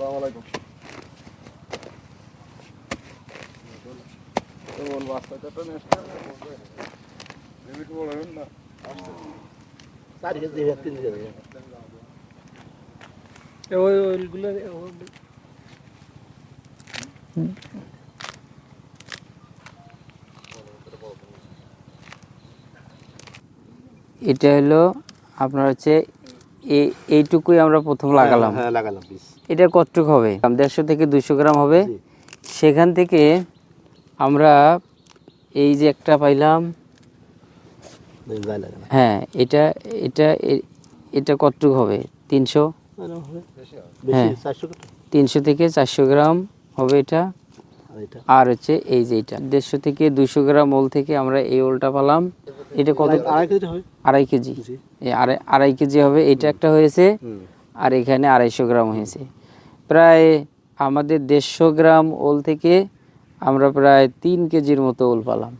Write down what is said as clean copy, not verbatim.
আসসালামু আলাইকুম। কেমন বাচ্চাটা তো নেশটা বলবে লিমিট বলেন না আসছে 4 কেজি 3 কেজি ওই ওইগুলো এটা হলো আপনার হচ্ছে এইটুকুই আমরা প্রথম লাগালাম। হ্যাঁ লাগালাম পিস। এটা কতটুক হবে? 150 থেকে 200 গ্রাম হবে। সেখান থেকে আমরা এই যে একটা পাইলাম, হ্যাঁ এটা এটা এটা কতটুক হবে? 300, হ্যাঁ 300 থেকে 400 গ্রাম হবে এটা। আর হচ্ছে এই যে এটা 150 থেকে 200 গ্রাম ওল থেকে আমরা এই ওলটা পেলাম। এটা কত? 2.5 কেজি। এই আড়াই কেজি হবে। এটা একটা হয়েছে, আর এখানে 250 গ্রাম হয়েছে। প্রায় আমাদের 150 গ্রাম ওল থেকে আমরা প্রায় 3 কেজির মতো ওল পেলাম।